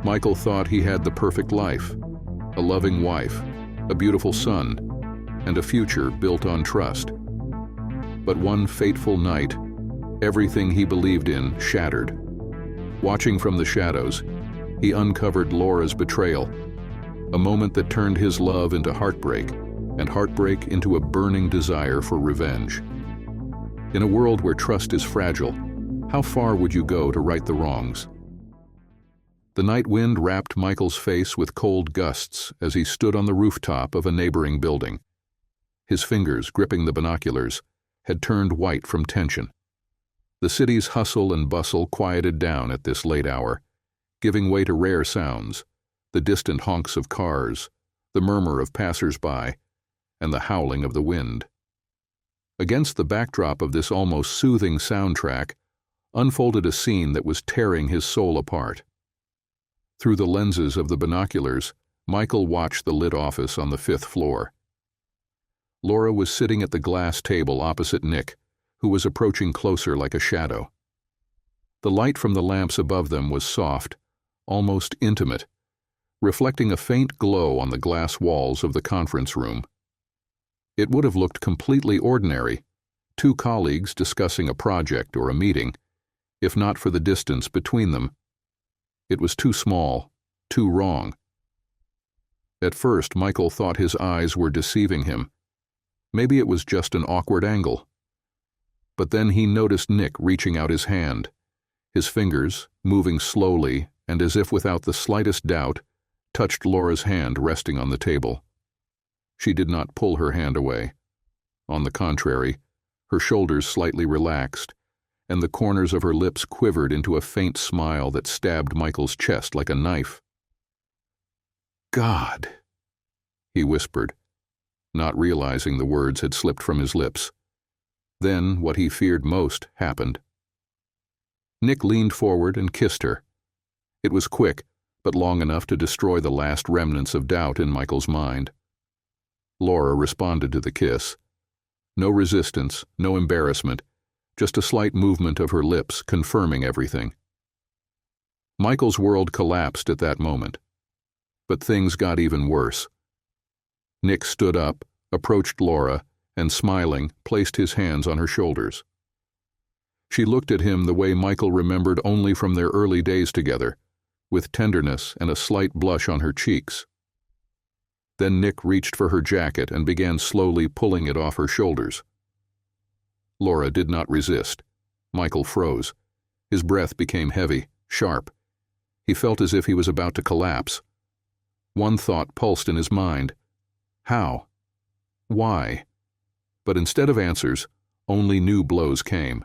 Michael thought he had the perfect life, a loving wife, a beautiful son, and a future built on trust. But one fateful night, everything he believed in shattered. Watching from the shadows, he uncovered Laura's betrayal, a moment that turned his love into heartbreak, and heartbreak into a burning desire for revenge. In a world where trust is fragile, how far would you go to right the wrongs? The night wind wrapped Michael's face with cold gusts as he stood on the rooftop of a neighboring building. His fingers, gripping the binoculars, had turned white from tension. The city's hustle and bustle quieted down at this late hour, giving way to rare sounds, the distant honks of cars, the murmur of passers-by, and the howling of the wind. Against the backdrop of this almost soothing soundtrack unfolded a scene that was tearing his soul apart. Through the lenses of the binoculars, Michael watched the lit office on the 5th floor. Laura was sitting at the glass table opposite Nick, who was approaching closer like a shadow. The light from the lamps above them was soft, almost intimate, reflecting a faint glow on the glass walls of the conference room. It would have looked completely ordinary, two colleagues discussing a project or a meeting, if not for the distance between them. It was too small, too wrong. At first, Michael thought his eyes were deceiving him. Maybe it was just an awkward angle. But then he noticed Nick reaching out his hand, his fingers, moving slowly and as if without the slightest doubt, touched Laura's hand resting on the table. She did not pull her hand away. On the contrary, her shoulders slightly relaxed, and the corners of her lips quivered into a faint smile that stabbed Michael's chest like a knife. "God," he whispered, not realizing the words had slipped from his lips. Then what he feared most happened. Nick leaned forward and kissed her. It was quick, but long enough to destroy the last remnants of doubt in Michael's mind. Laura responded to the kiss. No resistance, no embarrassment, just a slight movement of her lips confirming everything. Michael's world collapsed at that moment. But things got even worse. Nick stood up, approached Laura, and smiling, placed his hands on her shoulders. She looked at him the way Michael remembered only from their early days together, with tenderness and a slight blush on her cheeks. Then Nick reached for her jacket and began slowly pulling it off her shoulders. Laura did not resist. Michael froze. His breath became heavy, sharp. He felt as if he was about to collapse. One thought pulsed in his mind. How? Why? But instead of answers, only new blows came.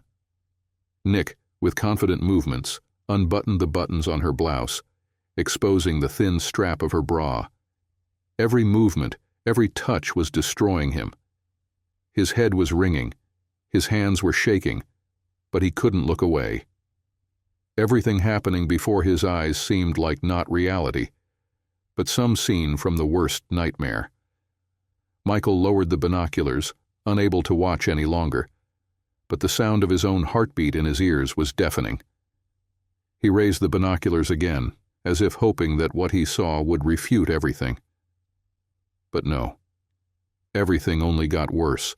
Nick, with confident movements, unbuttoned the buttons on her blouse, exposing the thin strap of her bra. Every movement, every touch was destroying him. His head was ringing, his hands were shaking, but he couldn't look away. Everything happening before his eyes seemed like not reality, but some scene from the worst nightmare. Michael lowered the binoculars, unable to watch any longer, but the sound of his own heartbeat in his ears was deafening. He raised the binoculars again, as if hoping that what he saw would refute everything. But no. Everything only got worse.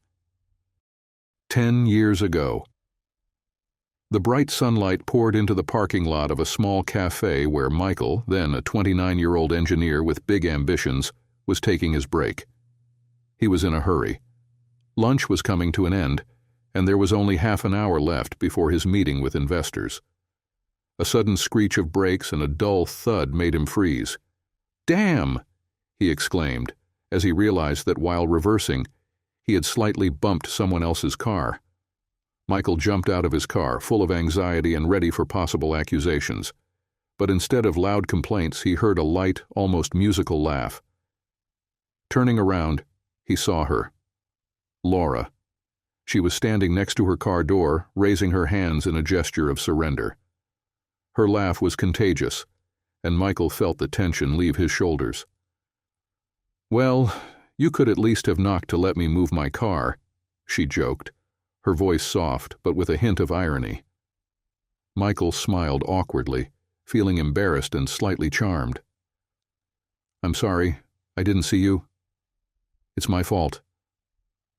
10 years ago. The bright sunlight poured into the parking lot of a small cafe where Michael, then a 29-year-old engineer with big ambitions, was taking his break. He was in a hurry. Lunch was coming to an end, and there was only half an hour left before his meeting with investors. A sudden screech of brakes and a dull thud made him freeze. "Damn!" he exclaimed, as he realized that while reversing, he had slightly bumped someone else's car. Michael jumped out of his car, full of anxiety and ready for possible accusations. But instead of loud complaints, he heard a light, almost musical laugh. Turning around, he saw her. Laura. She was standing next to her car door, raising her hands in a gesture of surrender. Her laugh was contagious, and Michael felt the tension leave his shoulders. "Well, you could at least have knocked to let me move my car," she joked, her voice soft but with a hint of irony. Michael smiled awkwardly, feeling embarrassed and slightly charmed. "I'm sorry, I didn't see you. It's my fault.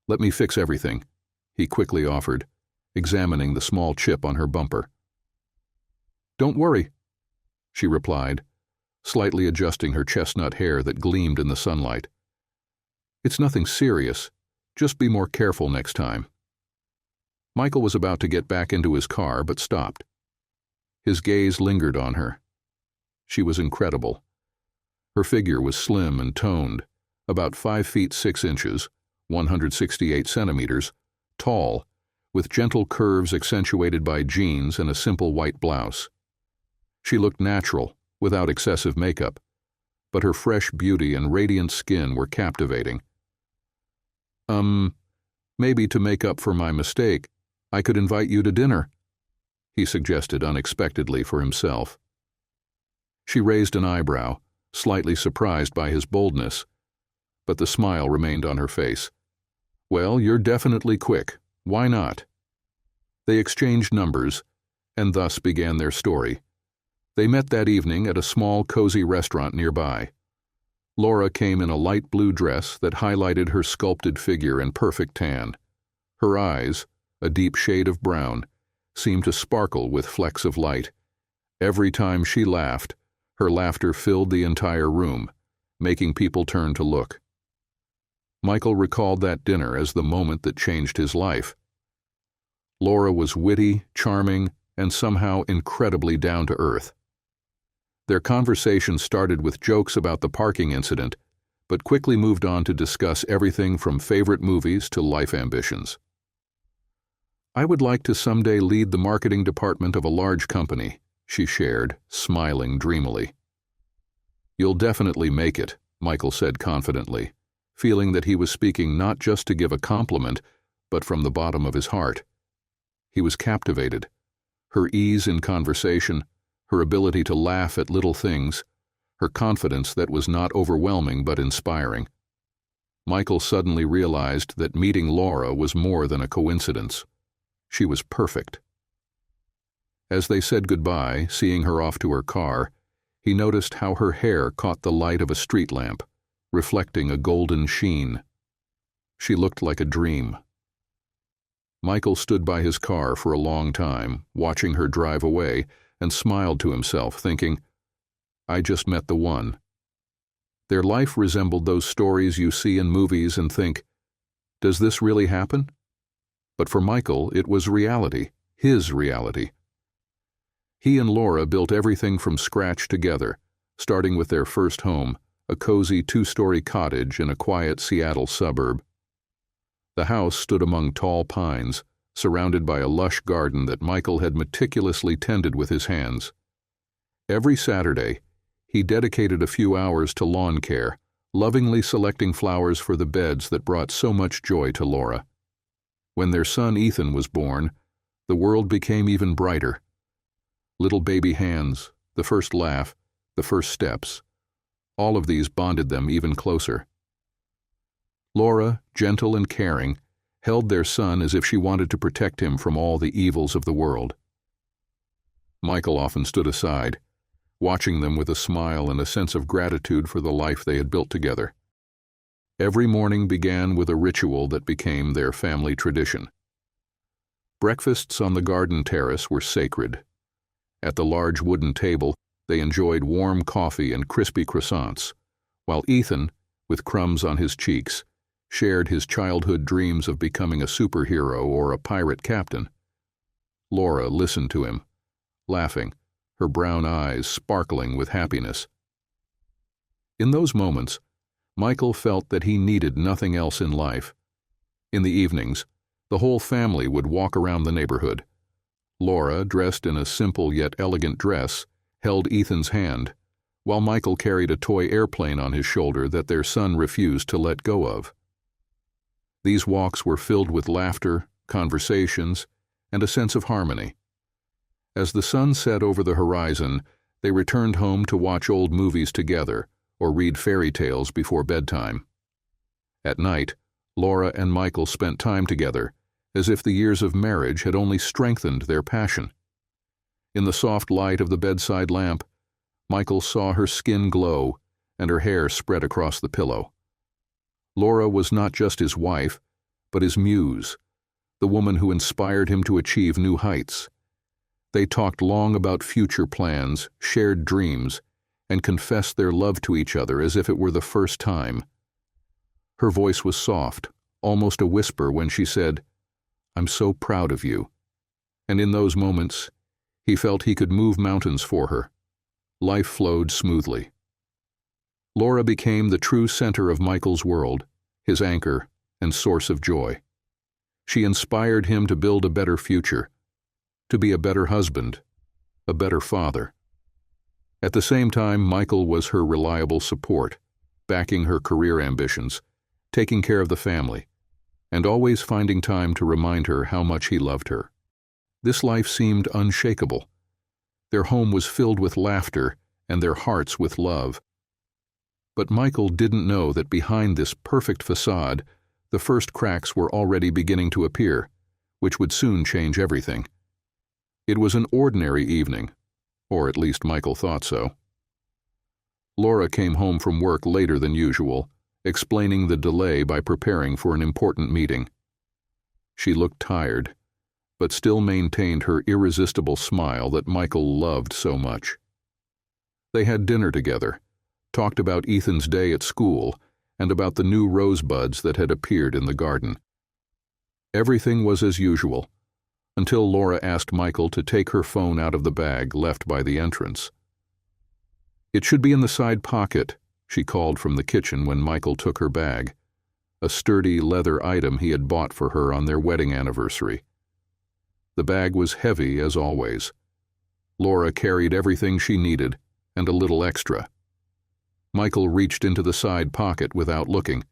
Let me fix everything," he quickly offered, examining the small chip on her bumper. "Don't worry," she replied, slightly adjusting her chestnut hair that gleamed in the sunlight. "It's nothing serious. Just be more careful next time." Michael was about to get back into his car but stopped. His gaze lingered on her. She was incredible. Her figure was slim and toned, about 5 feet 6 inches, 168 centimeters, tall, with gentle curves accentuated by jeans and a simple white blouse. She looked natural, without excessive makeup, but her fresh beauty and radiant skin were captivating. Maybe to make up for my mistake, I could invite you to dinner," he suggested unexpectedly for himself. She raised an eyebrow, slightly surprised by his boldness, but the smile remained on her face. "Well, you're definitely quick. Why not?" They exchanged numbers, and thus began their story. They met that evening at a small, cozy restaurant nearby. Laura came in a light blue dress that highlighted her sculpted figure and perfect tan. Her eyes, a deep shade of brown, seemed to sparkle with flecks of light. Every time she laughed, her laughter filled the entire room, making people turn to look. Michael recalled that dinner as the moment that changed his life. Laura was witty, charming, and somehow incredibly down-to-earth. Their conversation started with jokes about the parking incident, but quickly moved on to discuss everything from favorite movies to life ambitions. "I would like to someday lead the marketing department of a large company," she shared, smiling dreamily. "You'll definitely make it," Michael said confidently, feeling that he was speaking not just to give a compliment, but from the bottom of his heart. He was captivated. Her ease in conversation, her ability to laugh at little things, her confidence that was not overwhelming but inspiring. Michael suddenly realized that meeting Laura was more than a coincidence. She was perfect. As they said goodbye, seeing her off to her car, he noticed how her hair caught the light of a street lamp, reflecting a golden sheen. She looked like a dream. Michael stood by his car for a long time, watching her drive away, and smiled to himself, thinking, "I just met the one." Their life resembled those stories you see in movies and think, "Does this really happen?" But for Michael, it was reality, his reality. He and Laura built everything from scratch together, starting with their first home, a cozy 2-story cottage in a quiet Seattle suburb. The house stood among tall pines, surrounded by a lush garden that Michael had meticulously tended with his hands. Every Saturday, he dedicated a few hours to lawn care, lovingly selecting flowers for the beds that brought so much joy to Laura. When their son Ethan was born, the world became even brighter. Little baby hands, the first laugh, the first steps, all of these bonded them even closer. Laura, gentle and caring, held their son as if she wanted to protect him from all the evils of the world. Michael often stood aside, watching them with a smile and a sense of gratitude for the life they had built together. Every morning began with a ritual that became their family tradition. Breakfasts on the garden terrace were sacred. At the large wooden table, they enjoyed warm coffee and crispy croissants, while Ethan, with crumbs on his cheeks, shared his childhood dreams of becoming a superhero or a pirate captain. Laura listened to him, laughing, her brown eyes sparkling with happiness. In those moments, Michael felt that he needed nothing else in life. In the evenings, the whole family would walk around the neighborhood. Laura, dressed in a simple yet elegant dress, held Ethan's hand, while Michael carried a toy airplane on his shoulder that their son refused to let go of. These walks were filled with laughter, conversations, and a sense of harmony. As the sun set over the horizon, they returned home to watch old movies together or read fairy tales before bedtime. At night, Laura and Michael spent time together, as if the years of marriage had only strengthened their passion. In the soft light of the bedside lamp, Michael saw her skin glow and her hair spread across the pillow. Laura was not just his wife, but his muse, the woman who inspired him to achieve new heights. They talked long about future plans, shared dreams, and confessed their love to each other as if it were the first time. Her voice was soft, almost a whisper, when she said, "I'm so proud of you." And in those moments, he felt he could move mountains for her. Life flowed smoothly. Laura became the true center of Michael's world, his anchor and source of joy. She inspired him to build a better future, to be a better husband, a better father. At the same time, Michael was her reliable support, backing her career ambitions, taking care of the family, and always finding time to remind her how much he loved her. This life seemed unshakable. Their home was filled with laughter and their hearts with love. But Michael didn't know that behind this perfect facade, the first cracks were already beginning to appear, which would soon change everything. It was an ordinary evening, or at least Michael thought so. Laura came home from work later than usual, explaining the delay by preparing for an important meeting. She looked tired, but still maintained her irresistible smile that Michael loved so much. They had dinner together, talked about Ethan's day at school, and about the new rosebuds that had appeared in the garden. Everything was as usual, until Laura asked Michael to take her phone out of the bag left by the entrance. "It should be in the side pocket," she called from the kitchen when Michael took her bag, a sturdy leather item he had bought for her on their wedding anniversary. The bag was heavy as always. Laura carried everything she needed, and a little extra. Michael reached into the side pocket without looking.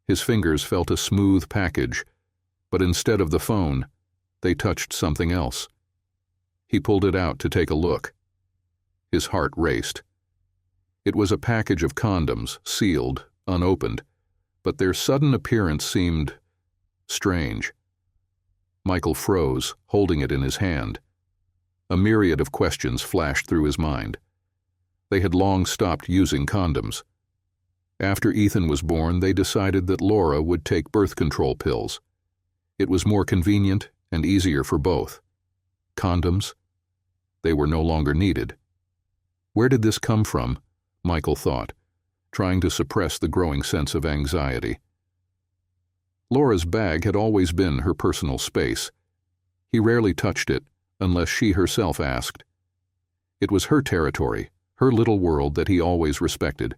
His fingers felt a smooth package, but instead of the phone, they touched something else. He pulled it out to take a look. His heart raced. It was a package of condoms, sealed, unopened, but their sudden appearance seemed strange. Michael froze, holding it in his hand. A myriad of questions flashed through his mind. They had long stopped using condoms. After Ethan was born, they decided that Laura would take birth control pills. It was more convenient and easier for both. Condoms? They were no longer needed. Where did this come from? Michael thought, trying to suppress the growing sense of anxiety. Laura's bag had always been her personal space. He rarely touched it unless she herself asked. It was her territory, her little world that he always respected.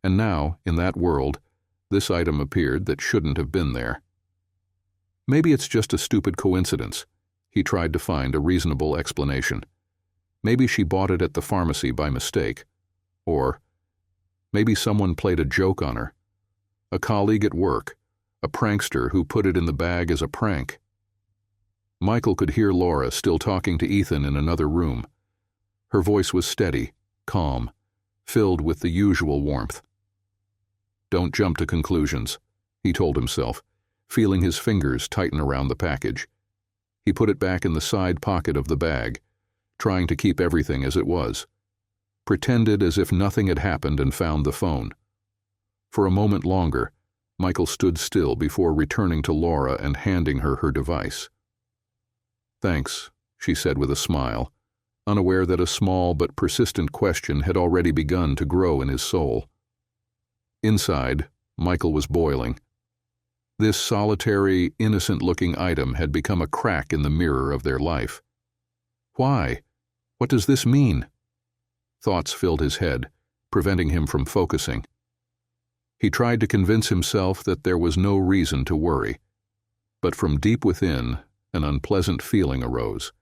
And now, in that world, this item appeared that shouldn't have been there. Maybe it's just a stupid coincidence. He tried to find a reasonable explanation. Maybe she bought it at the pharmacy by mistake. Or maybe someone played a joke on her. A colleague at work, a prankster who put it in the bag as a prank. Michael could hear Laura still talking to Ethan in another room. Her voice was steady, calm, filled with the usual warmth. "Don't jump to conclusions," he told himself, feeling his fingers tighten around the package. He put it back in the side pocket of the bag, trying to keep everything as it was. Pretended as if nothing had happened and found the phone. For a moment longer, Michael stood still before returning to Laura and handing her her device. "Thanks," she said with a smile, unaware that a small but persistent question had already begun to grow in his soul. Inside, Michael was boiling. This solitary, innocent-looking item had become a crack in the mirror of their life. Why? What does this mean? Thoughts filled his head, preventing him from focusing. He tried to convince himself that there was no reason to worry, but from deep within, an unpleasant feeling arose.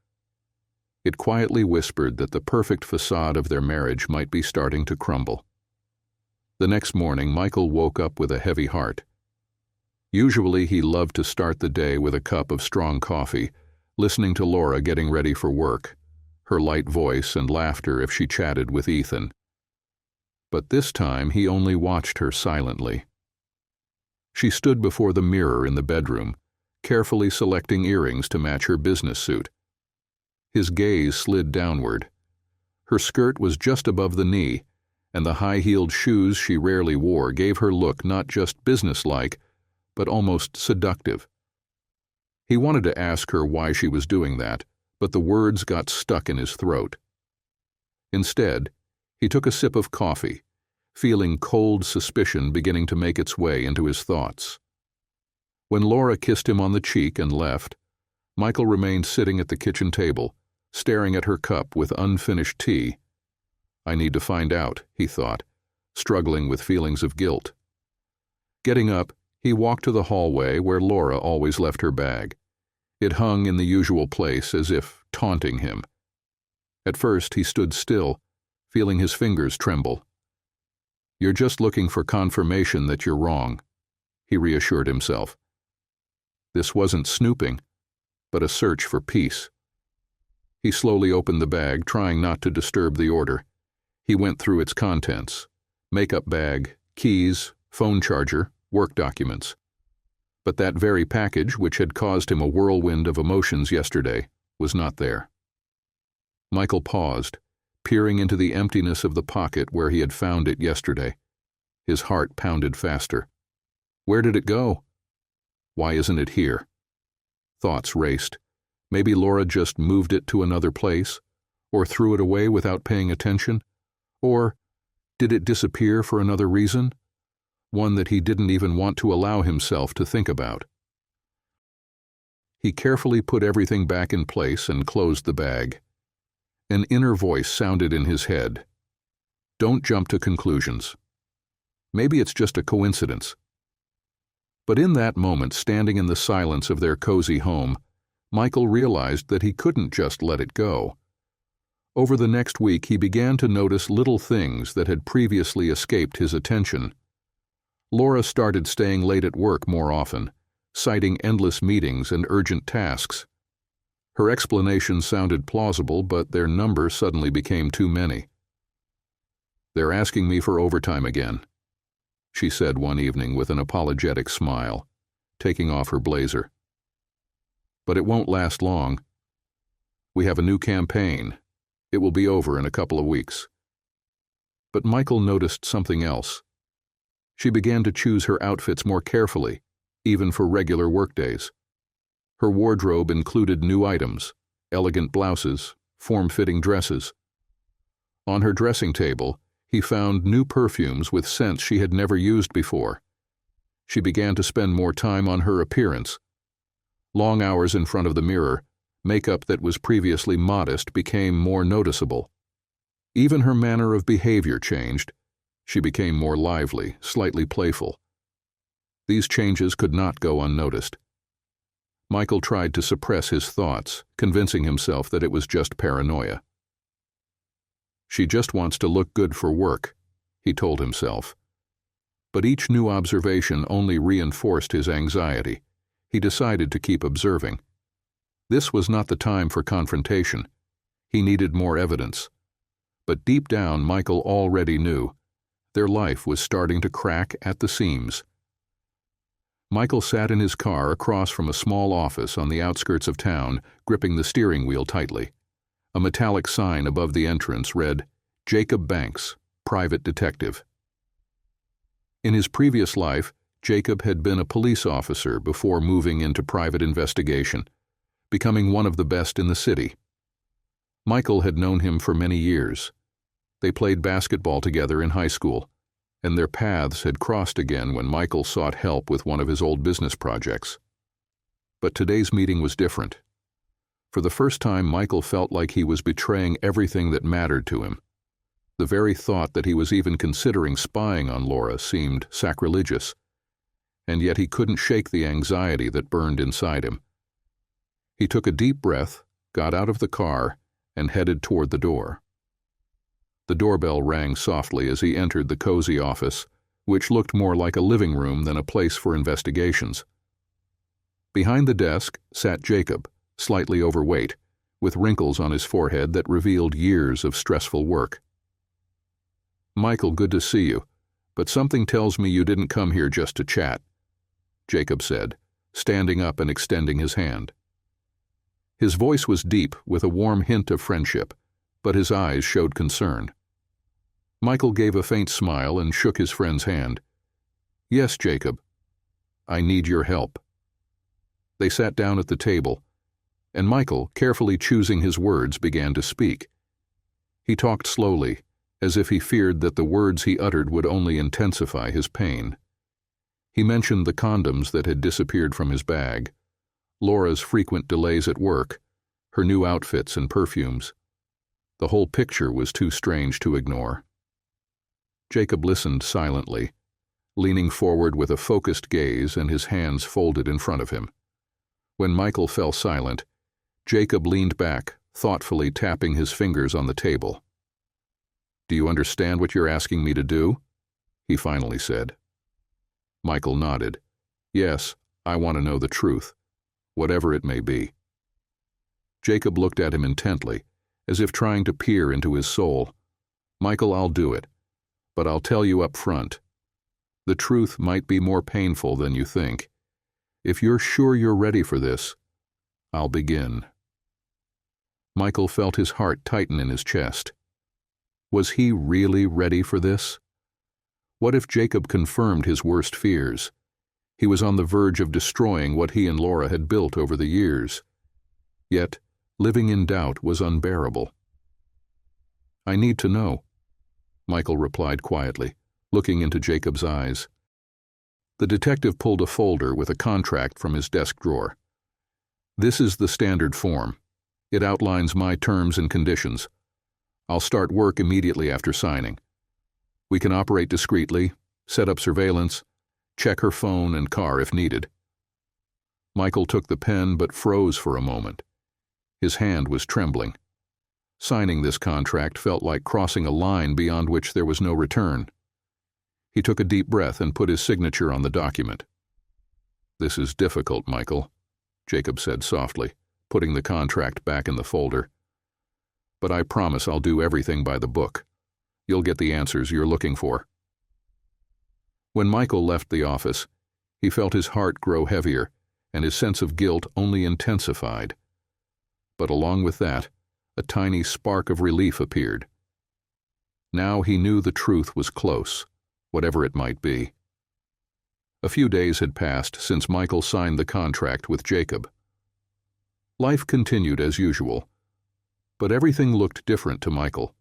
It quietly whispered that the perfect facade of their marriage might be starting to crumble. The next morning, Michael woke up with a heavy heart. Usually he loved to start the day with a cup of strong coffee, listening to Laura getting ready for work, her light voice and laughter if she chatted with Ethan. But this time he only watched her silently. She stood before the mirror in the bedroom, carefully selecting earrings to match her business suit. His gaze slid downward. Her skirt was just above the knee, and the high-heeled shoes she rarely wore gave her look not just businesslike, but almost seductive. He wanted to ask her why she was doing that, but the words got stuck in his throat. Instead, he took a sip of coffee, feeling cold suspicion beginning to make its way into his thoughts. When Laura kissed him on the cheek and left, Michael remained sitting at the kitchen table, staring at her cup with unfinished tea. I need to find out, he thought, struggling with feelings of guilt. Getting up, he walked to the hallway where Laura always left her bag. It hung in the usual place as if taunting him. At first, he stood still, feeling his fingers tremble. "You're just looking for confirmation that you're wrong," he reassured himself. This wasn't snooping, but a search for peace. He slowly opened the bag, trying not to disturb the order. He went through its contents: makeup bag, keys, phone charger, work documents. But that very package, which had caused him a whirlwind of emotions yesterday, was not there. Michael paused, peering into the emptiness of the pocket where he had found it yesterday. His heart pounded faster. Where did it go? Why isn't it here? Thoughts raced. Maybe Laura just moved it to another place, or threw it away without paying attention, or did it disappear for another reason? One that he didn't even want to allow himself to think about. He carefully put everything back in place and closed the bag. An inner voice sounded in his head. Don't jump to conclusions. Maybe it's just a coincidence. But in that moment, standing in the silence of their cozy home, Michael realized that he couldn't just let it go. Over the next week, he began to notice little things that had previously escaped his attention. Laura started staying late at work more often, citing endless meetings and urgent tasks. Her explanations sounded plausible, but their number suddenly became too many. "They're asking me for overtime again," she said one evening with an apologetic smile, taking off her blazer. "But it won't last long. We have a new campaign. It will be over in a couple of weeks." But Michael noticed something else. She began to choose her outfits more carefully, even for regular workdays. Her wardrobe included new items, elegant blouses, form-fitting dresses. On her dressing table, he found new perfumes with scents she had never used before. She began to spend more time on her appearance. Long hours in front of the mirror, makeup that was previously modest became more noticeable. Even her manner of behavior changed. She became more lively, slightly playful. These changes could not go unnoticed. Michael tried to suppress his thoughts, convincing himself that it was just paranoia. She just wants to look good for work, he told himself. But each new observation only reinforced his anxiety. He decided to keep observing. This was not the time for confrontation. He needed more evidence. But deep down, Michael already knew. Their life was starting to crack at the seams. Michael sat in his car across from a small office on the outskirts of town, gripping the steering wheel tightly. A metallic sign above the entrance read, "Jacob Banks, Private Detective." In his previous life, Jacob had been a police officer before moving into private investigation, becoming one of the best in the city. Michael had known him for many years. They played basketball together in high school, and their paths had crossed again when Michael sought help with one of his old business projects. But today's meeting was different. For the first time, Michael felt like he was betraying everything that mattered to him. The very thought that he was even considering spying on Laura seemed sacrilegious, and yet he couldn't shake the anxiety that burned inside him. He took a deep breath, got out of the car, and headed toward the door. The doorbell rang softly as he entered the cozy office, which looked more like a living room than a place for investigations. Behind the desk sat Jacob, slightly overweight, with wrinkles on his forehead that revealed years of stressful work. "Michael, good to see you, but something tells me you didn't come here just to chat," Jacob said, standing up and extending his hand. His voice was deep, with a warm hint of friendship, but his eyes showed concern. Michael gave a faint smile and shook his friend's hand. "Yes, Jacob. I need your help." They sat down at the table, and Michael, carefully choosing his words, began to speak. He talked slowly, as if he feared that the words he uttered would only intensify his pain. He mentioned the condoms that had disappeared from his bag, Laura's frequent delays at work, her new outfits and perfumes. The whole picture was too strange to ignore. Jacob listened silently, leaning forward with a focused gaze and his hands folded in front of him. When Michael fell silent, Jacob leaned back, thoughtfully tapping his fingers on the table. "Do you understand what you're asking me to do?" he finally said. Michael nodded. "Yes, I want to know the truth, whatever it may be." Jacob looked at him intently, as if trying to peer into his soul. "Michael, I'll do it, but I'll tell you up front. The truth might be more painful than you think. If you're sure you're ready for this, I'll begin." Michael felt his heart tighten in his chest. Was he really ready for this? What if Jacob confirmed his worst fears? He was on the verge of destroying what he and Laura had built over the years. Yet, living in doubt was unbearable. "I need to know," Michael replied quietly, looking into Jacob's eyes. The detective pulled a folder with a contract from his desk drawer. "This is the standard form. It outlines my terms and conditions. I'll start work immediately after signing. We can operate discreetly, set up surveillance, check her phone and car if needed." Michael took the pen but froze for a moment. His hand was trembling. Signing this contract felt like crossing a line beyond which there was no return. He took a deep breath and put his signature on the document. "This is difficult, Michael," Jacob said softly, putting the contract back in the folder. "But I promise I'll do everything by the book. You'll get the answers you're looking for." When Michael left the office, he felt his heart grow heavier, and his sense of guilt only intensified. But along with that, a tiny spark of relief appeared. Now he knew the truth was close, whatever it might be. A few days had passed since Michael signed the contract with Jacob. Life continued as usual, but everything looked different to Michael.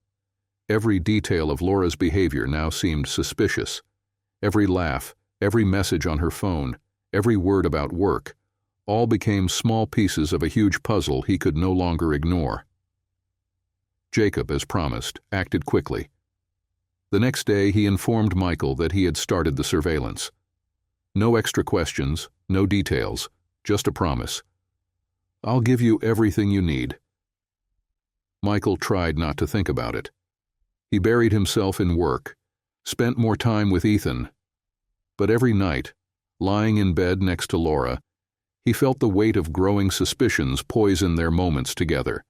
Every detail of Laura's behavior now seemed suspicious. Every laugh, every message on her phone, every word about work, all became small pieces of a huge puzzle he could no longer ignore. Jacob, as promised, acted quickly. The next day he informed Michael that he had started the surveillance. No extra questions, no details, just a promise. "I'll give you everything you need." Michael tried not to think about it. He buried himself in work, spent more time with Ethan. But every night, lying in bed next to Laura, he felt the weight of growing suspicions poison their moments together.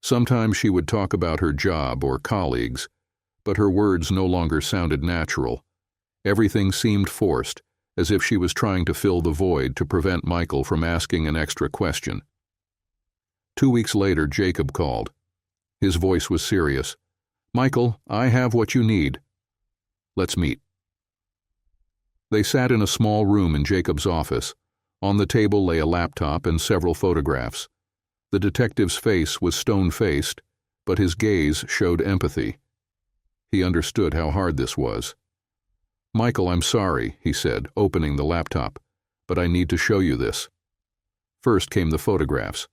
Sometimes she would talk about her job or colleagues, but her words no longer sounded natural. Everything seemed forced, as if she was trying to fill the void to prevent Michael from asking an extra question. 2 weeks later, Jacob called. His voice was serious. "Michael, I have what you need. Let's meet." They sat in a small room in Jacob's office. On the table lay a laptop and several photographs. The detective's face was stone-faced, but his gaze showed empathy. He understood how hard this was. "Michael, I'm sorry," he said, opening the laptop, "but I need to show you this." First came the photographs.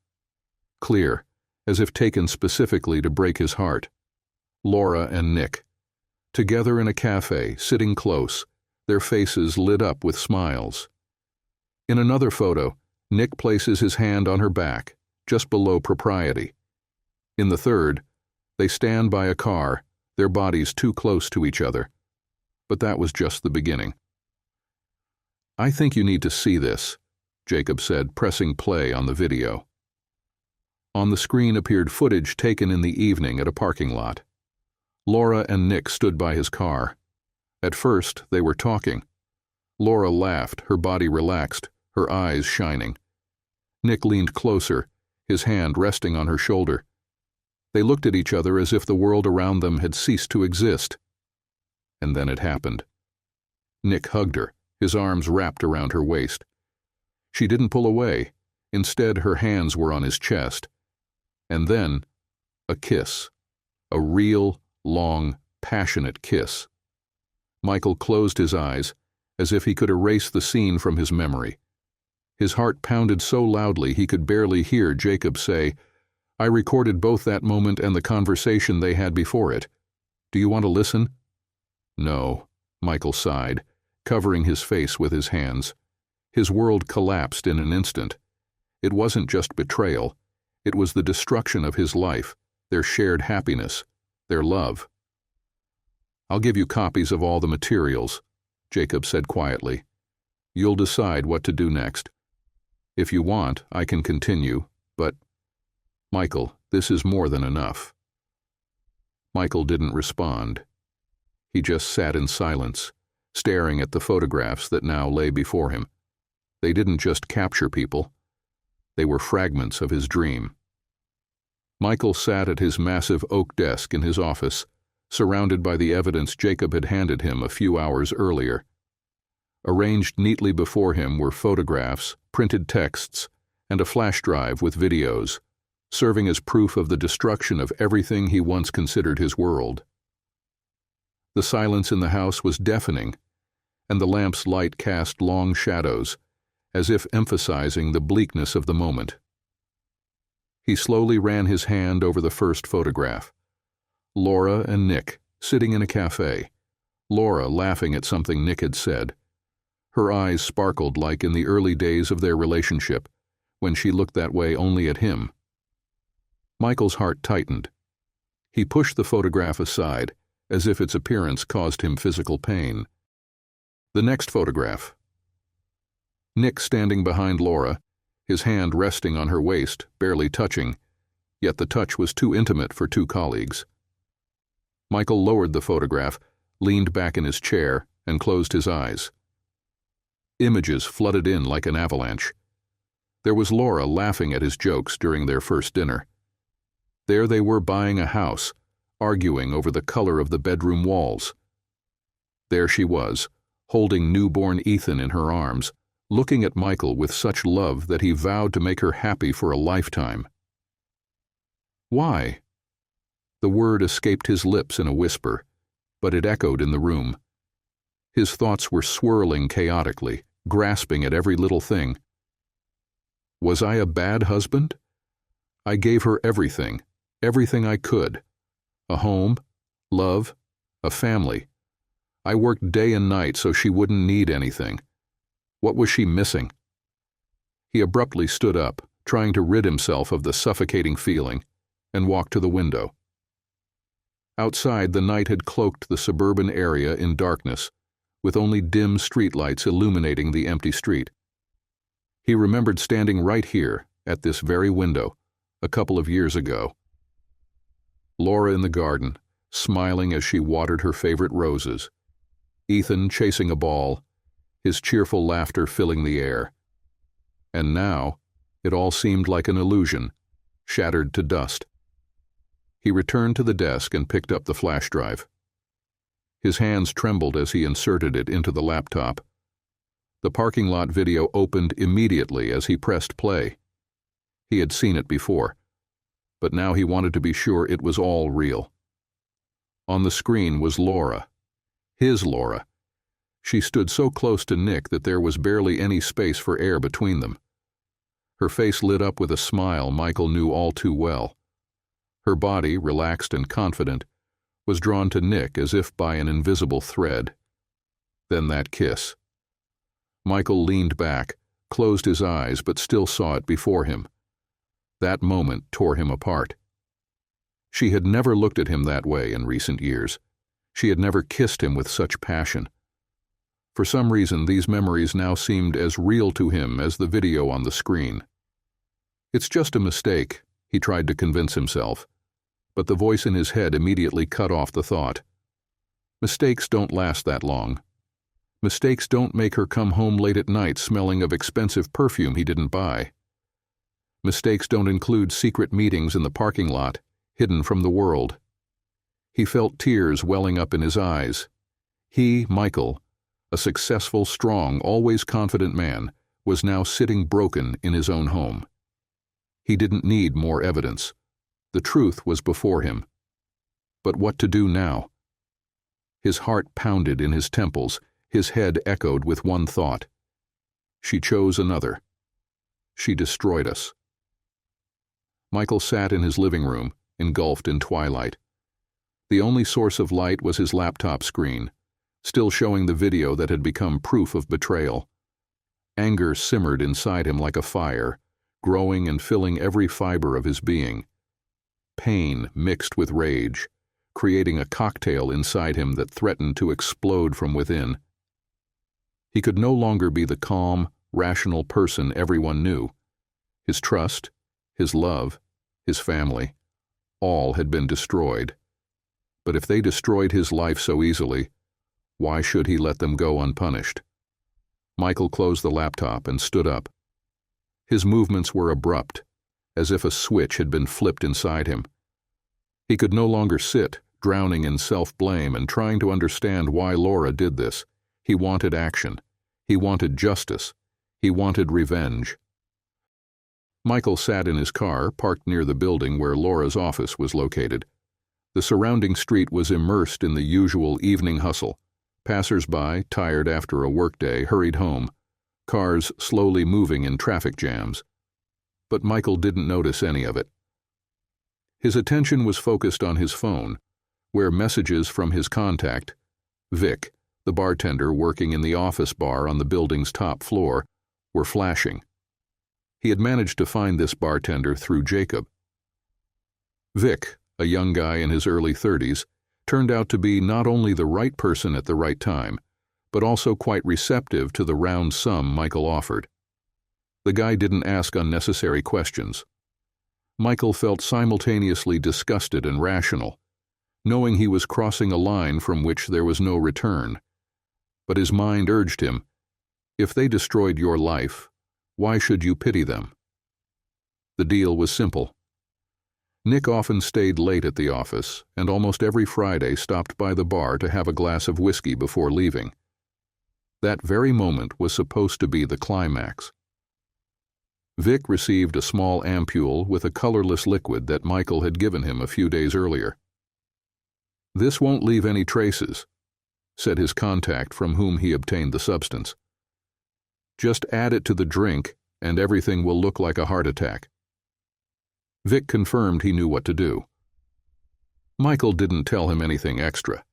Clear, as if taken specifically to break his heart. Laura and Nick, together in a cafe, sitting close, their faces lit up with smiles. In another photo, Nick places his hand on her back, just below propriety. In the third, they stand by a car, their bodies too close to each other. But that was just the beginning. "I think you need to see this," Jacob said, pressing play on the video. On the screen appeared footage taken in the evening at a parking lot. Laura and Nick stood by his car. At first, they were talking. Laura laughed, her body relaxed, her eyes shining. Nick leaned closer, his hand resting on her shoulder. They looked at each other as if the world around them had ceased to exist. And then it happened. Nick hugged her, his arms wrapped around her waist. She didn't pull away. Instead, her hands were on his chest. And then, a kiss. A real, long, passionate kiss. Michael closed his eyes, as if he could erase the scene from his memory. His heart pounded so loudly he could barely hear Jacob say, "I recorded both that moment and the conversation they had before it. Do you want to listen?" "No," Michael sighed, covering his face with his hands. His world collapsed in an instant. It wasn't just betrayal. It was the destruction of his life, their shared happiness, their love. "I'll give you copies of all the materials," Jacob said quietly. "You'll decide what to do next. If you want, I can continue, but, Michael, this is more than enough." Michael didn't respond. He just sat in silence, staring at the photographs that now lay before him. They didn't just capture people. They were fragments of his dream. Michael sat at his massive oak desk in his office, surrounded by the evidence Jacob had handed him a few hours earlier. Arranged neatly before him were photographs, printed texts, and a flash drive with videos, serving as proof of the destruction of everything he once considered his world. The silence in the house was deafening, and the lamp's light cast long shadows, as if emphasizing the bleakness of the moment. He slowly ran his hand over the first photograph. Laura and Nick, sitting in a cafe. Laura laughing at something Nick had said. Her eyes sparkled like in the early days of their relationship, when she looked that way only at him. Michael's heart tightened. He pushed the photograph aside, as if its appearance caused him physical pain. The next photograph. Nick standing behind Laura, his hand resting on her waist, barely touching, yet the touch was too intimate for two colleagues. Michael lowered the photograph, leaned back in his chair, and closed his eyes. Images flooded in like an avalanche. There was Laura laughing at his jokes during their first dinner. There they were buying a house, arguing over the color of the bedroom walls. There she was, holding newborn Ethan in her arms, looking at Michael with such love that he vowed to make her happy for a lifetime. Why? The word escaped his lips in a whisper, but it echoed in the room. His thoughts were swirling chaotically, grasping at every little thing. Was I a bad husband? I gave her everything I could. A home, love, a family. I worked day and night so she wouldn't need anything. What was she missing? He abruptly stood up, trying to rid himself of the suffocating feeling, and walked to the window. Outside, the night had cloaked the suburban area in darkness, with only dim streetlights illuminating the empty street. He remembered standing right here, at this very window, a couple of years ago. Laura in the garden, smiling as she watered her favorite roses. Ethan chasing a ball, his cheerful laughter filling the air. And now, it all seemed like an illusion, shattered to dust. He returned to the desk and picked up the flash drive. His hands trembled as he inserted it into the laptop. The parking lot video opened immediately as he pressed play. He had seen it before, but now he wanted to be sure it was all real. On the screen was Laura. His Laura. She stood so close to Nick that there was barely any space for air between them. Her face lit up with a smile Michael knew all too well. Her body, relaxed and confident, was drawn to Nick as if by an invisible thread. Then that kiss. Michael leaned back, closed his eyes, but still saw it before him. That moment tore him apart. She had never looked at him that way in recent years. She had never kissed him with such passion. For some reason, these memories now seemed as real to him as the video on the screen. It's just a mistake, he tried to convince himself, but the voice in his head immediately cut off the thought. Mistakes don't last that long. Mistakes don't make her come home late at night smelling of expensive perfume he didn't buy. Mistakes don't include secret meetings in the parking lot, hidden from the world. He felt tears welling up in his eyes. He, Michael, a successful, strong, always confident man, was now sitting broken in his own home. He didn't need more evidence. The truth was before him. But what to do now? His heart pounded in his temples, his head echoed with one thought. She chose another. She destroyed us. Michael sat in his living room, engulfed in twilight. The only source of light was his laptop screen, still showing the video that had become proof of betrayal. Anger simmered inside him like a fire, growing and filling every fiber of his being. Pain mixed with rage, creating a cocktail inside him that threatened to explode from within. He could no longer be the calm, rational person everyone knew. His trust, his love, his family, all had been destroyed. But if they destroyed his life so easily, why should he let them go unpunished? Michael closed the laptop and stood up. His movements were abrupt, as if a switch had been flipped inside him. He could no longer sit, drowning in self-blame and trying to understand why Laura did this. He wanted action. He wanted justice. He wanted revenge. Michael sat in his car, parked near the building where Laura's office was located. The surrounding street was immersed in the usual evening hustle. Passers-by, tired after a workday, hurried home, cars slowly moving in traffic jams. But Michael didn't notice any of it. His attention was focused on his phone, where messages from his contact, Vic, the bartender working in the office bar on the building's top floor, were flashing. He had managed to find this bartender through Jacob. Vic, a young guy in his early 30s, turned out to be not only the right person at the right time, but also quite receptive to the round sum Michael offered. The guy didn't ask unnecessary questions. Michael felt simultaneously disgusted and rational, knowing he was crossing a line from which there was no return. But his mind urged him, if they destroyed your life, why should you pity them? The deal was simple. Nick often stayed late at the office, and almost every Friday stopped by the bar to have a glass of whiskey before leaving. That very moment was supposed to be the climax. Vic received a small ampule with a colorless liquid that Michael had given him a few days earlier. "This won't leave any traces," said his contact from whom he obtained the substance. "Just add it to the drink, and everything will look like a heart attack." Vic confirmed he knew what to do. Michael didn't tell him anything extra.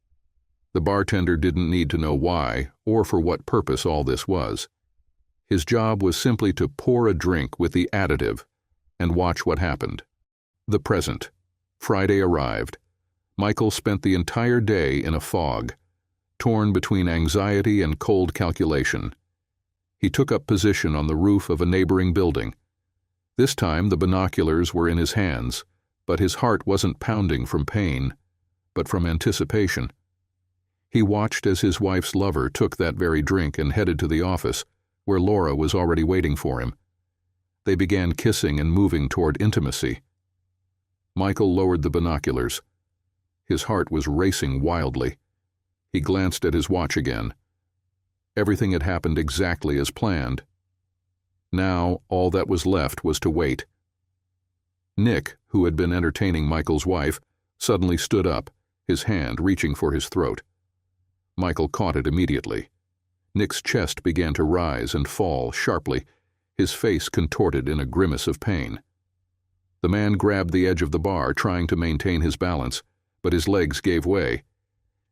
The bartender didn't need to know why or for what purpose all this was. His job was simply to pour a drink with the additive and watch what happened. The present. Friday arrived. Michael spent the entire day in a fog, torn between anxiety and cold calculation. He took up position on the roof of a neighboring building. This time the binoculars were in his hands, but his heart wasn't pounding from pain, but from anticipation. He watched as his wife's lover took that very drink and headed to the office, where Laura was already waiting for him. They began kissing and moving toward intimacy. Michael lowered the binoculars. His heart was racing wildly. He glanced at his watch again. Everything had happened exactly as planned. Now, all that was left was to wait. Nick, who had been entertaining Michael's wife, suddenly stood up, his hand reaching for his throat. Michael caught it immediately. Nick's chest began to rise and fall sharply, his face contorted in a grimace of pain. The man grabbed the edge of the bar, trying to maintain his balance, but his legs gave way,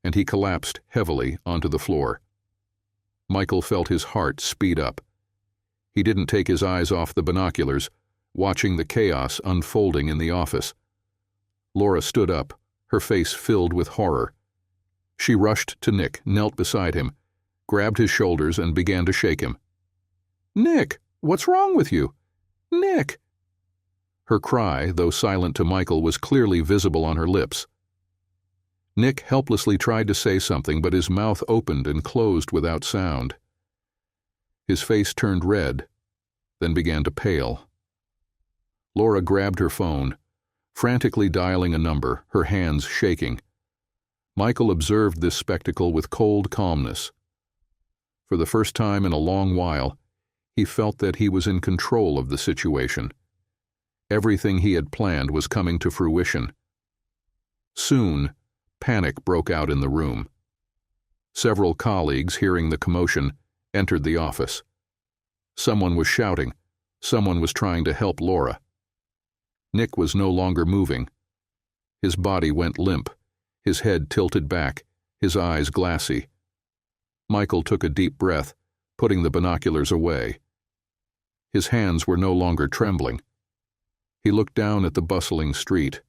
and he collapsed heavily onto the floor. Michael felt his heart speed up. He didn't take his eyes off the binoculars, watching the chaos unfolding in the office. Laura stood up, her face filled with horror. She rushed to Nick, knelt beside him, grabbed his shoulders and began to shake him. "Nick, what's wrong with you? Nick!" Her cry, though silent to Michael, was clearly visible on her lips. Nick helplessly tried to say something, but his mouth opened and closed without sound. His face turned red, then began to pale. Laura grabbed her phone, frantically dialing a number, her hands shaking. Michael observed this spectacle with cold calmness. For the first time in a long while, he felt that he was in control of the situation. Everything he had planned was coming to fruition. Soon, panic broke out in the room. Several colleagues, hearing the commotion, entered the office. Someone was shouting. Someone was trying to help Laura. Nick was no longer moving. His body went limp, his head tilted back, his eyes glassy. Michael took a deep breath, putting the binoculars away. His hands were no longer trembling. He looked down at the bustling street.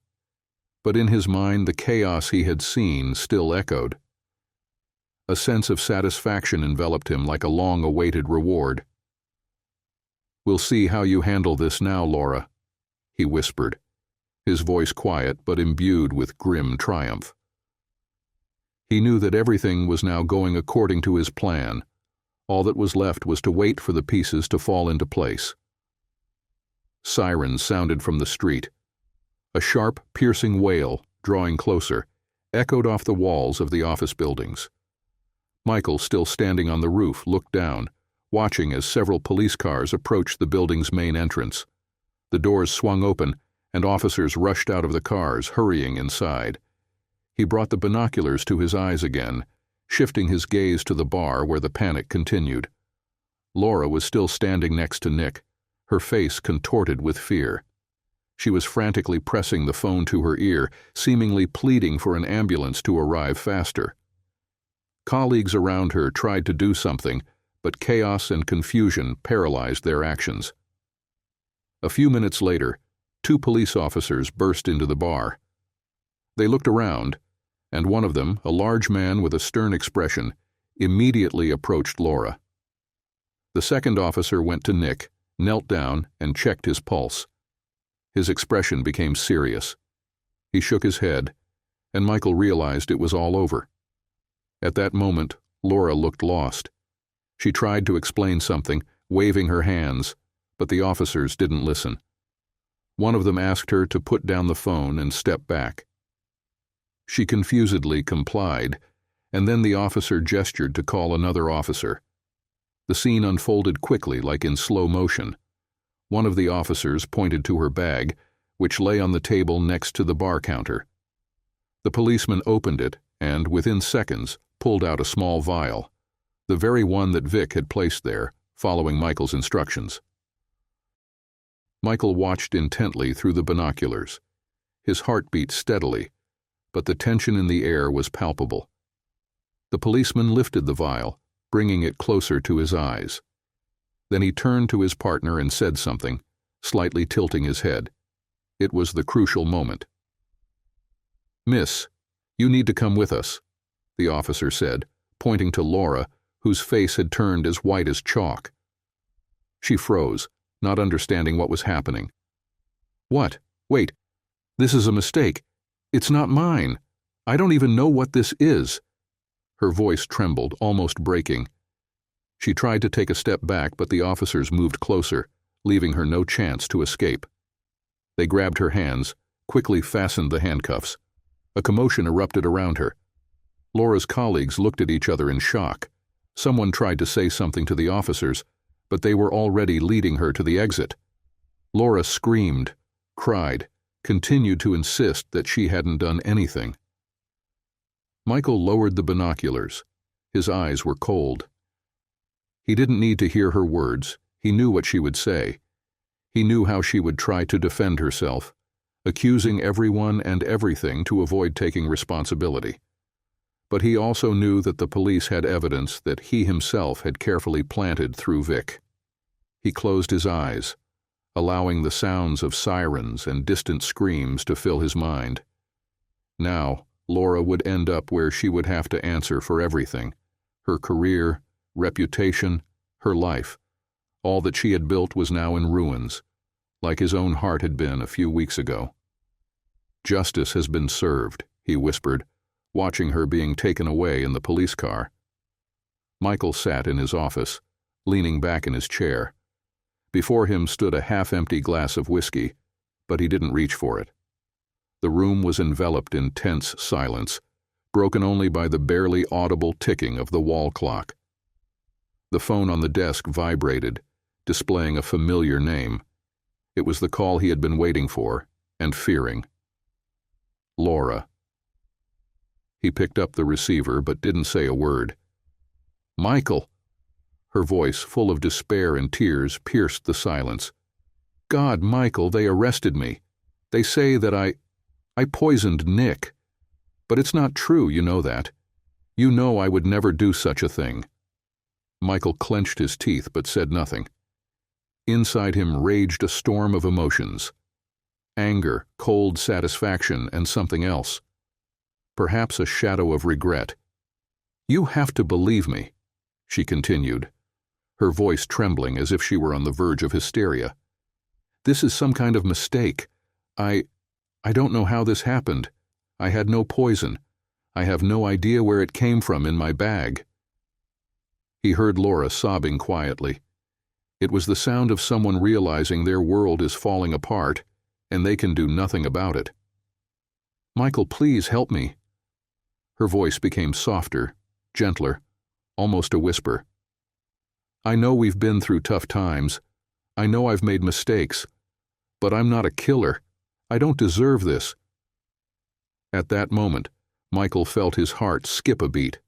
But in his mind, the chaos he had seen still echoed. A sense of satisfaction enveloped him like a long-awaited reward. "We'll see how you handle this now, Laura," he whispered, his voice quiet but imbued with grim triumph. He knew that everything was now going according to his plan. All that was left was to wait for the pieces to fall into place. Sirens sounded from the street. A sharp, piercing wail, drawing closer, echoed off the walls of the office buildings. Michael, still standing on the roof, looked down, watching as several police cars approached the building's main entrance. The doors swung open, and officers rushed out of the cars, hurrying inside. He brought the binoculars to his eyes again, shifting his gaze to the bar where the panic continued. Laura was still standing next to Nick, her face contorted with fear. She was frantically pressing the phone to her ear, seemingly pleading for an ambulance to arrive faster. Colleagues around her tried to do something, but chaos and confusion paralyzed their actions. A few minutes later, 2 police officers burst into the bar. They looked around, and one of them, a large man with a stern expression, immediately approached Laura. The second officer went to Nick, knelt down, and checked his pulse. His expression became serious. He shook his head, and Michael realized it was all over. At that moment, Laura looked lost. She tried to explain something, waving her hands, but the officers didn't listen. One of them asked her to put down the phone and step back. She confusedly complied, and then the officer gestured to call another officer. The scene unfolded quickly, like in slow motion. One of the officers pointed to her bag, which lay on the table next to the bar counter. The policeman opened it and, within seconds, pulled out a small vial, the very one that Vic had placed there, following Michael's instructions. Michael watched intently through the binoculars. His heart beat steadily, but the tension in the air was palpable. The policeman lifted the vial, bringing it closer to his eyes. Then he turned to his partner and said something, slightly tilting his head. It was the crucial moment. "Miss, you need to come with us," the officer said, pointing to Laura, whose face had turned as white as chalk. She froze, not understanding what was happening. "What? Wait. This is a mistake. It's not mine. I don't even know what this is." Her voice trembled, almost breaking. She tried to take a step back, but the officers moved closer, leaving her no chance to escape. They grabbed her hands, quickly fastened the handcuffs. A commotion erupted around her. Laura's colleagues looked at each other in shock. Someone tried to say something to the officers, but they were already leading her to the exit. Laura screamed, cried, continued to insist that she hadn't done anything. Michael lowered the binoculars. His eyes were cold. He didn't need to hear her words. He knew what she would say. He knew how she would try to defend herself, accusing everyone and everything to avoid taking responsibility. But he also knew that the police had evidence that he himself had carefully planted through Vic. He closed his eyes, allowing the sounds of sirens and distant screams to fill his mind. Now, Laura would end up where she would have to answer for everything: her career, reputation, her life. All that she had built was now in ruins, like his own heart had been a few weeks ago. "Justice has been served," he whispered, watching her being taken away in the police car. Michael sat in his office, leaning back in his chair. Before him stood a half-empty glass of whiskey, but he didn't reach for it. The room was enveloped in tense silence, broken only by the barely audible ticking of the wall clock. The phone on the desk vibrated, displaying a familiar name. It was the call he had been waiting for and fearing. Laura. He picked up the receiver but didn't say a word. "Michael!" Her voice, full of despair and tears, pierced the silence. "God, Michael, they arrested me. They say that I poisoned Nick. But it's not true, you know that. You know I would never do such a thing." Michael clenched his teeth but said nothing. Inside him raged a storm of emotions. Anger, cold satisfaction, and something else. Perhaps a shadow of regret. "You have to believe me," she continued, her voice trembling as if she were on the verge of hysteria. "This is some kind of mistake. I don't know how this happened. I had no poison. I have no idea where it came from in my bag." He heard Laura sobbing quietly. It was the sound of someone realizing their world is falling apart, and they can do nothing about it. "Michael, please help me." Her voice became softer, gentler, almost a whisper. "I know we've been through tough times. I know I've made mistakes. But I'm not a killer. I don't deserve this." At that moment, Michael felt his heart skip a beat.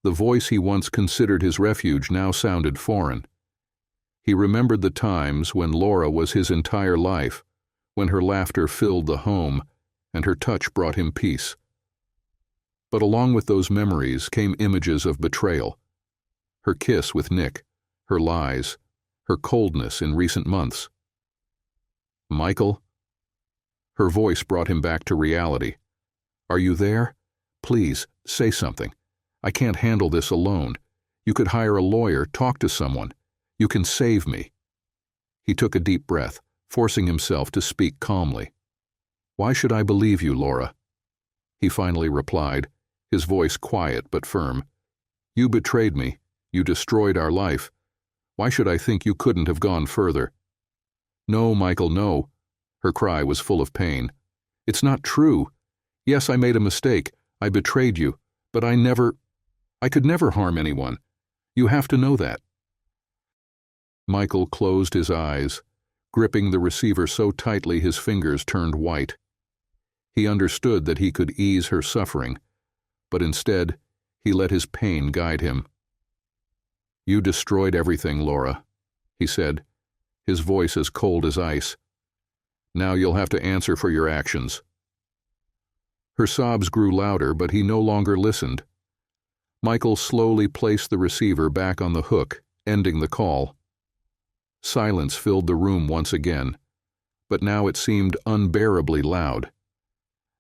The voice he once considered his refuge now sounded foreign. He remembered the times when Laura was his entire life, when her laughter filled the home, and her touch brought him peace. But along with those memories came images of betrayal. Her kiss with Nick, her lies, her coldness in recent months. "Michael?" Her voice brought him back to reality. "Are you there? Please, say something. I can't handle this alone. You could hire a lawyer, talk to someone. You can save me." He took a deep breath, forcing himself to speak calmly. "Why should I believe you, Laura?" He finally replied, his voice quiet but firm. "You betrayed me. You destroyed our life. Why should I think you couldn't have gone further?" "No, Michael, no." Her cry was full of pain. "It's not true. Yes, I made a mistake. I betrayed you. But I could never harm anyone. You have to know that." Michael closed his eyes, gripping the receiver so tightly his fingers turned white. He understood that he could ease her suffering, but instead he let his pain guide him. "You destroyed everything, Laura," he said, his voice as cold as ice. "Now you'll have to answer for your actions." Her sobs grew louder, but he no longer listened. Michael slowly placed the receiver back on the hook, ending the call. Silence filled the room once again, but now it seemed unbearably loud.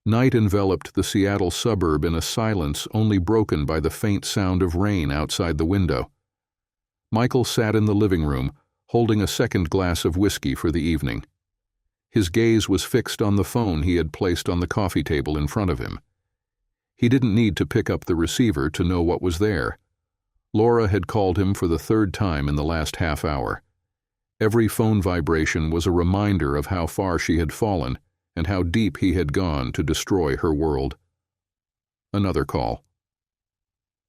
Night enveloped the Seattle suburb in a silence only broken by the faint sound of rain outside the window. Michael sat in the living room, holding a second glass of whiskey for the evening. His gaze was fixed on the phone he had placed on the coffee table in front of him. He didn't need to pick up the receiver to know what was there. Laura had called him for the third time in the last half hour. Every phone vibration was a reminder of how far she had fallen and how deep he had gone to destroy her world. Another call.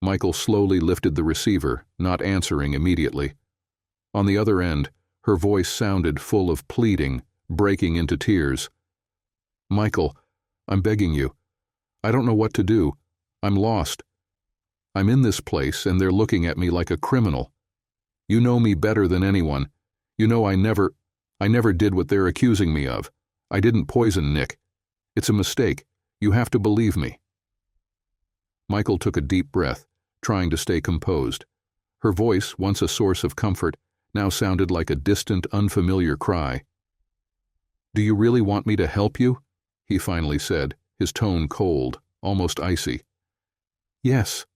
Michael slowly lifted the receiver, not answering immediately. On the other end, her voice sounded full of pleading, breaking into tears. "Michael, I'm begging you. I don't know what to do. I'm lost. I'm in this place and they're looking at me like a criminal. You know me better than anyone. You know I never did what they're accusing me of. I didn't poison Nick. It's a mistake. You have to believe me." Michael took a deep breath, trying to stay composed. Her voice, once a source of comfort, now sounded like a distant, unfamiliar cry. "Do you really want me to help you?" he finally said, his tone cold, almost icy. "Yes.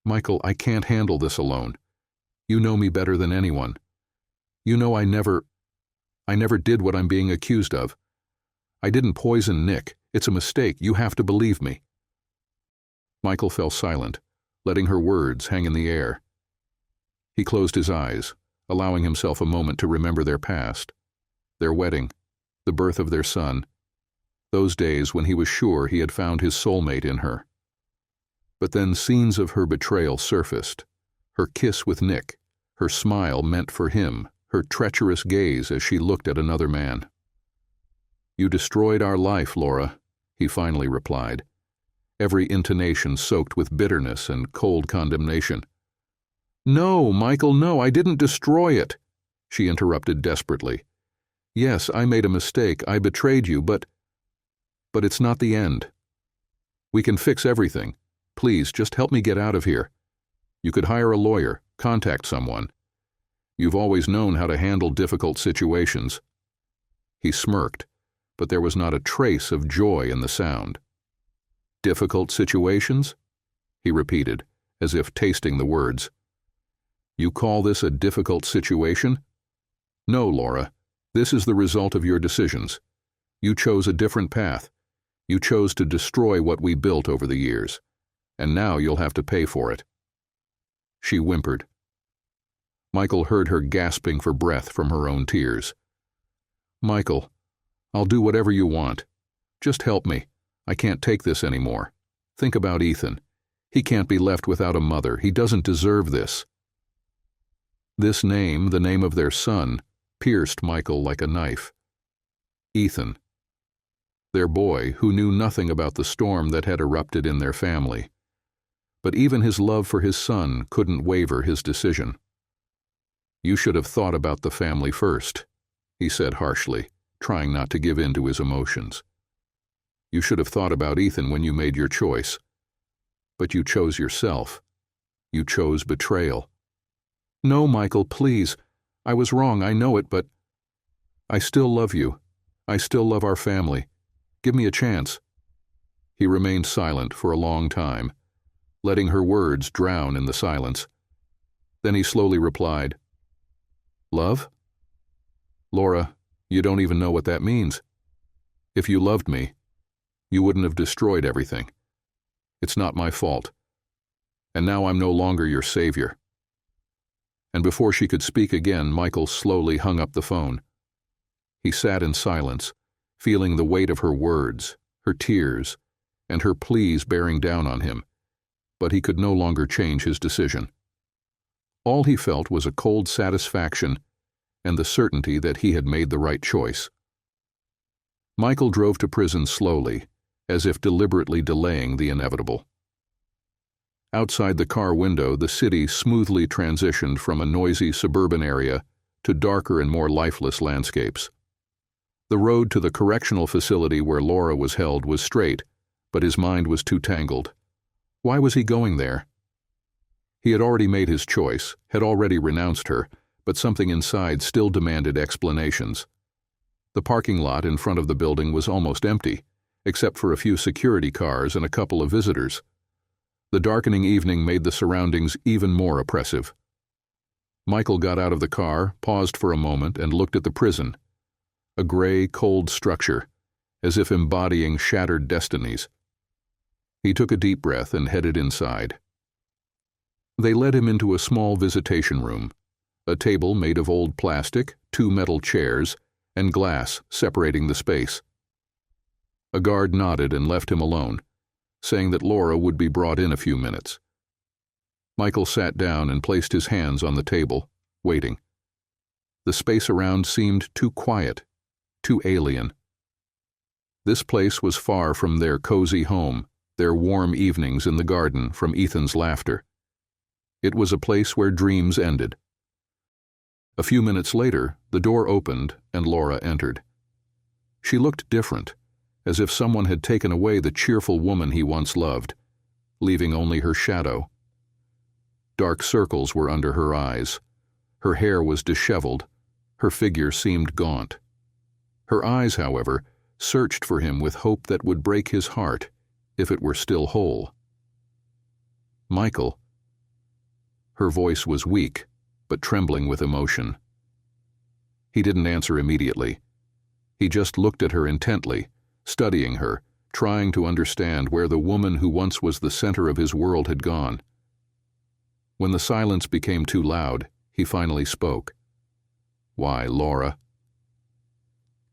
Michael, I can't handle this alone. You know me better than anyone. You know I never did what I'm being accused of. I didn't poison Nick. It's a mistake. You have to believe me." Michael fell silent, letting her words hang in the air. He closed his eyes, allowing himself a moment to remember their past, their wedding, the birth of their son, those days when he was sure he had found his soulmate in her. But then scenes of her betrayal surfaced. Her kiss with Nick, her smile meant for him, her treacherous gaze as she looked at another man. "You destroyed our life, Laura," he finally replied, every intonation soaked with bitterness and cold condemnation. "No, Michael, no, I didn't destroy it," she interrupted desperately. "Yes, I made a mistake, I betrayed you, but it's not the end. We can fix everything. Please, just help me get out of here. You could hire a lawyer, contact someone. You've always known how to handle difficult situations." He smirked, but there was not a trace of joy in the sound. "Difficult situations?" he repeated, as if tasting the words. "You call this a difficult situation? No, Laura, this is the result of your decisions. You chose a different path. You chose to destroy what we built over the years, and now you'll have to pay for it." She whimpered. Michael heard her gasping for breath from her own tears. "Michael, I'll do whatever you want. Just help me. I can't take this anymore. Think about Ethan. He can't be left without a mother. He doesn't deserve this." This name, the name of their son, pierced Michael like a knife. Ethan. Their boy, who knew nothing about the storm that had erupted in their family. But even his love for his son couldn't waver his decision. "You should have thought about the family first," he said harshly, trying not to give in to his emotions. "You should have thought about Ethan when you made your choice. But you chose yourself. You chose betrayal." "No, Michael, please. I was wrong, I know it, but I still love you. I still love our family. Give me a chance." He remained silent for a long time, letting her words drown in the silence. Then he slowly replied, "Love? Laura, you don't even know what that means. If you loved me, you wouldn't have destroyed everything. It's not my fault. And now I'm no longer your savior." And before she could speak again, Michael slowly hung up the phone. He sat in silence, feeling the weight of her words, her tears, and her pleas bearing down on him, but he could no longer change his decision. All he felt was a cold satisfaction and the certainty that he had made the right choice. Michael drove to prison slowly, as if deliberately delaying the inevitable. Outside the car window, the city smoothly transitioned from a noisy suburban area to darker and more lifeless landscapes. The road to the correctional facility where Laura was held was straight, but his mind was too tangled. Why was he going there? He had already made his choice, had already renounced her, but something inside still demanded explanations. The parking lot in front of the building was almost empty, except for a few security cars and a couple of visitors. The darkening evening made the surroundings even more oppressive. Michael got out of the car, paused for a moment, and looked at the prison, a gray, cold structure, as if embodying shattered destinies. He took a deep breath and headed inside. They led him into a small visitation room, a table made of old plastic, 2 metal chairs, and glass separating the space. A guard nodded and left him alone, saying that Laura would be brought in a few minutes. Michael sat down and placed his hands on the table, waiting. The space around seemed too quiet, too alien. This place was far from their cozy home, their warm evenings in the garden, from Ethan's laughter. It was a place where dreams ended. A few minutes later, the door opened and Laura entered. She looked different, as if someone had taken away the cheerful woman he once loved, leaving only her shadow. Dark circles were under her eyes. Her hair was disheveled. Her figure seemed gaunt. Her eyes, however, searched for him with hope that would break his heart, if it were still whole. "Michael." Her voice was weak, but trembling with emotion. He didn't answer immediately. He just looked at her intently, studying her, trying to understand where the woman who once was the center of his world had gone. When the silence became too loud, he finally spoke. "Why, Laura?"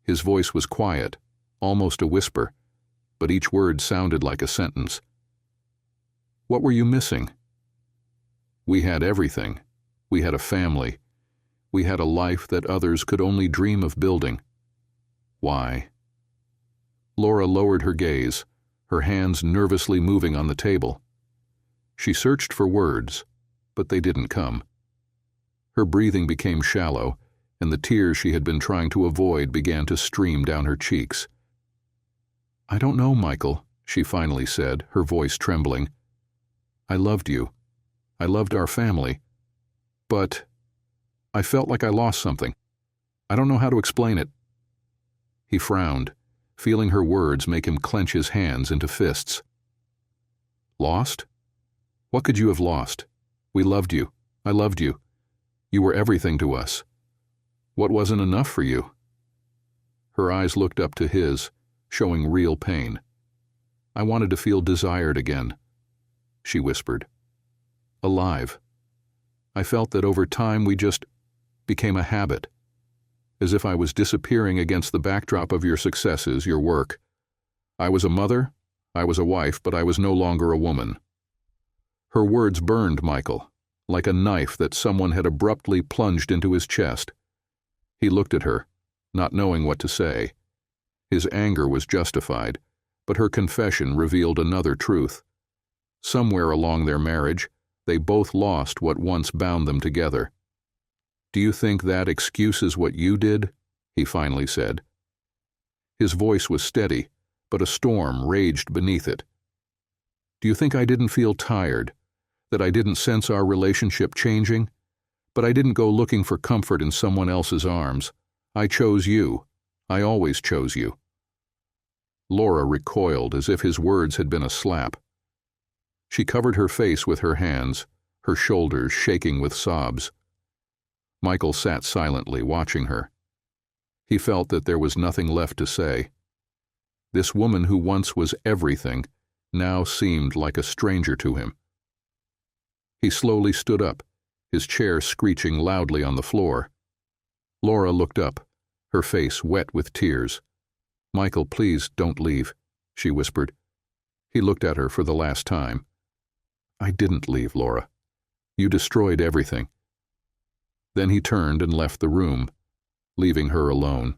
His voice was quiet, almost a whisper, but each word sounded like a sentence. What were you missing? We had everything. We had a family. We had a life that others could only dream of building. Why? Laura lowered her gaze, her hands nervously moving on the table. She searched for words, but they didn't come. Her breathing became shallow, and the tears she had been trying to avoid began to stream down her cheeks. I don't know, Michael, she finally said, her voice trembling. I loved you. I loved our family. But I felt like I lost something. I don't know how to explain it. He frowned, feeling her words make him clench his hands into fists. Lost? What could you have lost? We loved you. I loved you. You were everything to us. What wasn't enough for you? Her eyes looked up to his, showing real pain. I wanted to feel desired again, she whispered. Alive. I felt that over time we just became a habit, as if I was disappearing against the backdrop of your successes, your work. I was a mother, I was a wife, but I was no longer a woman. Her words burned Michael, like a knife that someone had abruptly plunged into his chest. He looked at her, not knowing what to say. His anger was justified, but her confession revealed another truth. Somewhere along their marriage, they both lost what once bound them together. Do you think that excuses what you did? He finally said. His voice was steady, but a storm raged beneath it. Do you think I didn't feel tired, that I didn't sense our relationship changing? But I didn't go looking for comfort in someone else's arms. I chose you. I always chose you. Laura recoiled as if his words had been a slap. She covered her face with her hands, her shoulders shaking with sobs. Michael sat silently, watching her. He felt that there was nothing left to say. This woman who once was everything now seemed like a stranger to him. He slowly stood up, his chair screeching loudly on the floor. Laura looked up, her face wet with tears. Michael, please don't leave, she whispered. He looked at her for the last time. I didn't leave, Laura. You destroyed everything. Then he turned and left the room, leaving her alone.